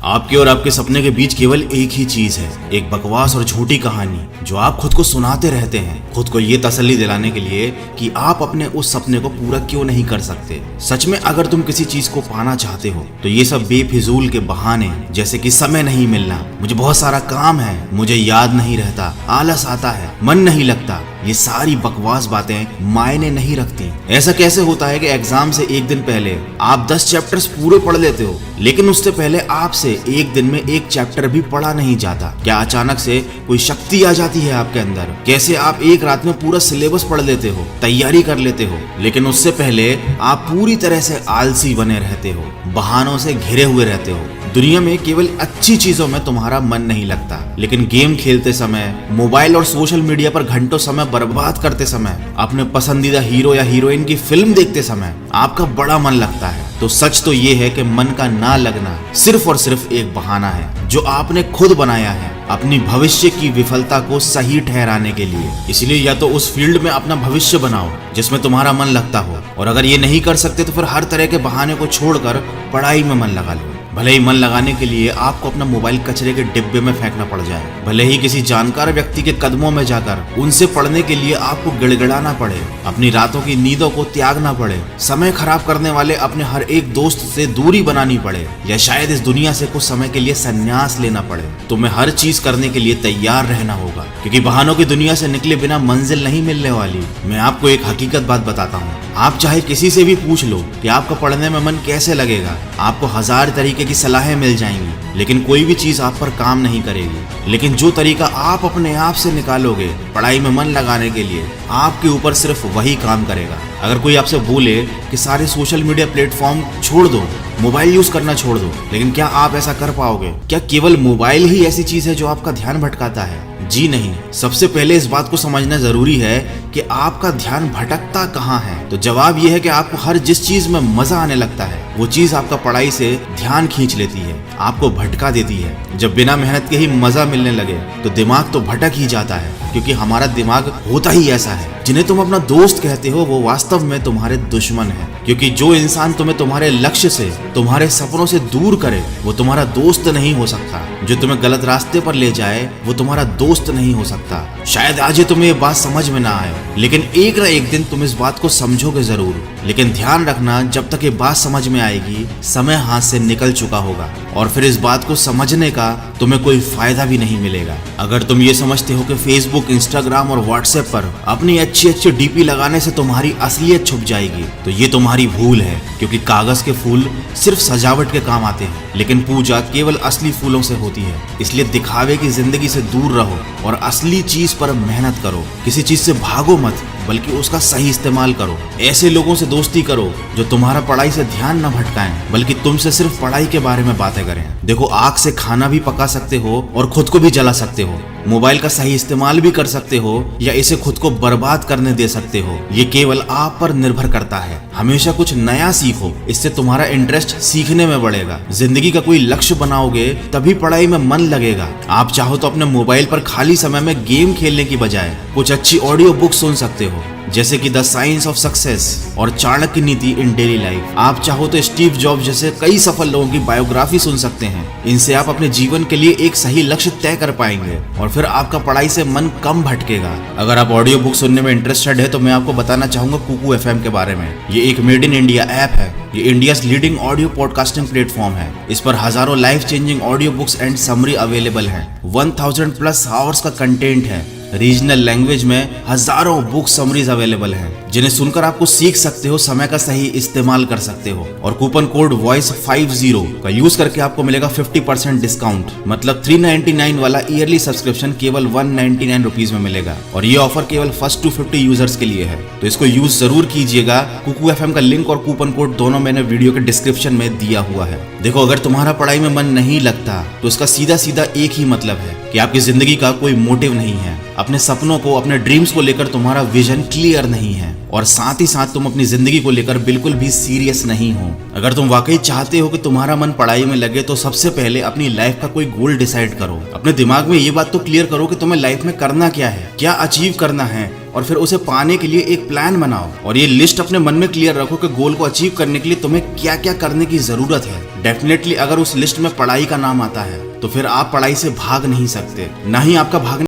आपके और आपके सपने के बीच केवल एक ही चीज है, एक बकवास और झूठी कहानी जो आप खुद को सुनाते रहते हैं, खुद को ये तसल्ली दिलाने के लिए कि आप अपने उस सपने को पूरा क्यों नहीं कर सकते। सच में अगर तुम किसी चीज को पाना चाहते हो तो ये सब बेफिजूल के बहाने, जैसे कि समय नहीं मिलना, मुझे बहुत सारा काम है, मुझे याद नहीं रहता, आलस आता है, मन नहीं लगता, ये सारी बकवास बातें मायने नहीं रखती। ऐसा कैसे होता है कि एग्जाम से एक दिन पहले आप 10 चैप्टर्स पूरे पढ़ लेते हो, लेकिन उससे पहले आपसे एक दिन में एक चैप्टर भी पढ़ा नहीं जाता? क्या अचानक से कोई शक्ति आ जाती है आपके अंदर? कैसे आप एक रात में पूरा सिलेबस पढ़ लेते हो, तैयारी कर लेते हो, लेकिन उससे पहले आप पूरी तरह से आलसी बने रहते हो, बहानों से घिरे हुए रहते हो। दुनिया में केवल अच्छी चीजों में तुम्हारा मन नहीं लगता, लेकिन गेम खेलते समय, मोबाइल और सोशल मीडिया पर घंटों समय बर्बाद करते समय, अपने पसंदीदा हीरो या हीरोइन की फिल्म देखते समय आपका बड़ा मन लगता है। तो सच तो ये है कि मन का ना लगना सिर्फ और सिर्फ एक बहाना है जो आपने खुद बनाया है अपनी भविष्य की विफलता को सही ठहराने के लिए। इसलिए या तो उस फील्ड में अपना भविष्य बनाओ जिसमें तुम्हारा मन लगता हो, और अगर ये नहीं कर सकते तो फिर हर तरह के बहाने को छोड़कर पढ़ाई में मन लगा लो। भले ही मन लगाने के लिए आपको अपना मोबाइल कचरे के डिब्बे में फेंकना पड़ जाए, भले ही किसी जानकार व्यक्ति के कदमों में जाकर उनसे पढ़ने के लिए आपको गिड़गिड़ाना पड़े, अपनी रातों की नींदों को त्यागना पड़े, समय खराब करने वाले अपने हर एक दोस्त से दूरी बनानी पड़े, या शायद इस दुनिया से कुछ समय के लिए संन्यास लेना पड़े, तुम्हें हर चीज करने के लिए तैयार रहना होगा, क्योंकि बहानों की दुनिया से निकले बिना मंजिल नहीं मिलने वाली। मैं आपको एक हकीकत बात बताता हूँ, आप चाहे किसी से भी पूछ लो कि आपका पढ़ने में मन कैसे लगेगा, आपको 1000 तरीके की सलाहें मिल जाएंगी, लेकिन कोई भी चीज आप पर काम नहीं करेगी। लेकिन जो तरीका आप अपने आप से निकालोगे पढ़ाई में मन लगाने के लिए, आपके ऊपर सिर्फ वही काम करेगा। अगर कोई आपसे बोले कि सारे सोशल मीडिया प्लेटफॉर्म छोड़ दो, मोबाइल यूज करना छोड़ दो, लेकिन क्या आप ऐसा कर पाओगे? क्या केवल मोबाइल ही ऐसी चीज है जो आपका ध्यान भटकाता है? जी नहीं। सबसे पहले इस बात को समझना जरूरी है कि आपका ध्यान भटकता कहाँ है। तो जवाब यह है कि आपको हर जिस चीज में मजा आने लगता है वो चीज आपका पढ़ाई से ध्यान खींच लेती है, आपको भटका देती है। जब बिना मेहनत के ही मजा मिलने लगे तो दिमाग तो भटक ही जाता है, क्योंकि हमारा दिमाग होता ही ऐसा है। जिन्हें तुम अपना दोस्त कहते हो वो वास्तव में तुम्हारे दुश्मन है, क्योंकि जो इंसान तुम्हें तुम्हारे लक्ष्य से, तुम्हारे सपनों से दूर करे वो तुम्हारा दोस्त नहीं हो सकता। जो तुम्हें गलत रास्ते पर ले जाए वो तुम्हारा दोस्त नहीं हो सकता। शायद आज तुम्हें ये बात समझ में ना आए, लेकिन एक ना एक दिन तुम इस बात को समझोगे जरूर। लेकिन ध्यान रखना, जब तक ये बात समझ में आएगी समय हाथ से निकल चुका होगा, और फिर इस बात को समझने का तुम्हें कोई फायदा भी नहीं मिलेगा। अगर तुम ये समझते हो कि फेसबुक, इंस्टाग्राम और व्हाट्सएप पर अपनी अच्छी अच्छी डीपी लगाने से तुम्हारी असलियत छुप जाएगी, तो ये तुम्हारी भूल है, क्योंकि कागज के फूल सिर्फ सजावट के काम आते हैं, लेकिन पूजा केवल असली फूलों से होती है। इसलिए दिखावे की जिंदगी से दूर रहो और असली चीज पर मेहनत करो। किसी चीज से भागो मत, बल्कि उसका सही इस्तेमाल करो। ऐसे लोगों से दोस्ती करो जो तुम्हारा पढ़ाई से ध्यान न भटकाएं, बल्कि तुमसे सिर्फ पढ़ाई के बारे में बातें करें। देखो, आग से खाना भी पका सकते हो और खुद को भी जला सकते हो। मोबाइल का सही इस्तेमाल भी कर सकते हो या इसे खुद को बर्बाद करने दे सकते हो। ये केवल आप पर निर्भर करता है। हमेशा कुछ नया सीखो, इससे तुम्हारा इंटरेस्ट सीखने में बढ़ेगा। जिंदगी का कोई लक्ष्य बनाओगे तभी पढ़ाई में मन लगेगा। आप चाहो तो अपने मोबाइल पर खाली समय में गेम खेलने की बजाय कुछ अच्छी ऑडियो बुक सुन सकते हो, जैसे कि द साइंस ऑफ सक्सेस और चाणक्य नीति इन डेली लाइफ। आप चाहो तो स्टीव जॉब जैसे कई सफल लोगों की बायोग्राफी सुन सकते हैं। इनसे आप अपने जीवन के लिए एक सही लक्ष्य तय कर पाएंगे और फिर आपका पढ़ाई से मन कम भटकेगा। अगर आप ऑडियो बुक सुनने में इंटरेस्टेड है तो मैं आपको बताना चाहूंगा कुकू एफएम के बारे में। ये एक मेड इन इंडिया ऐप है। ये India leading audio podcasting platform है। इस पर हजारों life changing audio books and summary available है। 1000+ आवर्स का कंटेंट है। रीजनल लैंग्वेज में हजारों बुक समरीज अवेलेबल हैं, जिन्हें सुनकर आपको सीख सकते हो, समय का सही इस्तेमाल कर सकते हो। और कूपन कोड वॉइस50 का यूज करके आपको मिलेगा 50% डिस्काउंट। मतलब 399 वाला ईयरली सब्सक्रिप्शन केवल 199 रुपीज में मिलेगा। और ये ऑफर केवल फर्स्ट 250 यूजर्स के लिए है, तो इसको यूज जरूर कीजिएगा। कुकू एफएम का लिंक और कूपन कोड दोनों मैंने वीडियो के डिस्क्रिप्शन में दिया हुआ है। देखो, अगर तुम्हारा पढ़ाई में मन नहीं लगता तो इसका सीधा सीधा एक ही मतलब है कि आपकी जिंदगी का कोई मोटिव नहीं है। अपने सपनों को, अपने ड्रीम्स को लेकर तुम्हारा विजन क्लियर नहीं है, और साथ ही साथ तुम अपनी जिंदगी को लेकर बिल्कुल भी सीरियस नहीं हो। अगर तुम वाकई चाहते हो कि तुम्हारा मन पढ़ाई में लगे तो सबसे पहले अपनी लाइफ का कोई गोल डिसाइड करो। अपने दिमाग में ये बात तो क्लियर करो कि तुम्हें लाइफ में करना क्या है, क्या अचीव करना है, और फिर उसे पाने के लिए एक प्लान बनाओ। और ये लिस्ट अपने मन में क्लियर रखो कि गोल को अचीव करने के लिए तुम्हें क्या क्या करने की जरूरत है। डेफिनेटली अगर उस लिस्ट में पढ़ाई का नाम आता है तो फिर आप पढ़ाई से भाग नहीं सकते, ना ही आपका भागने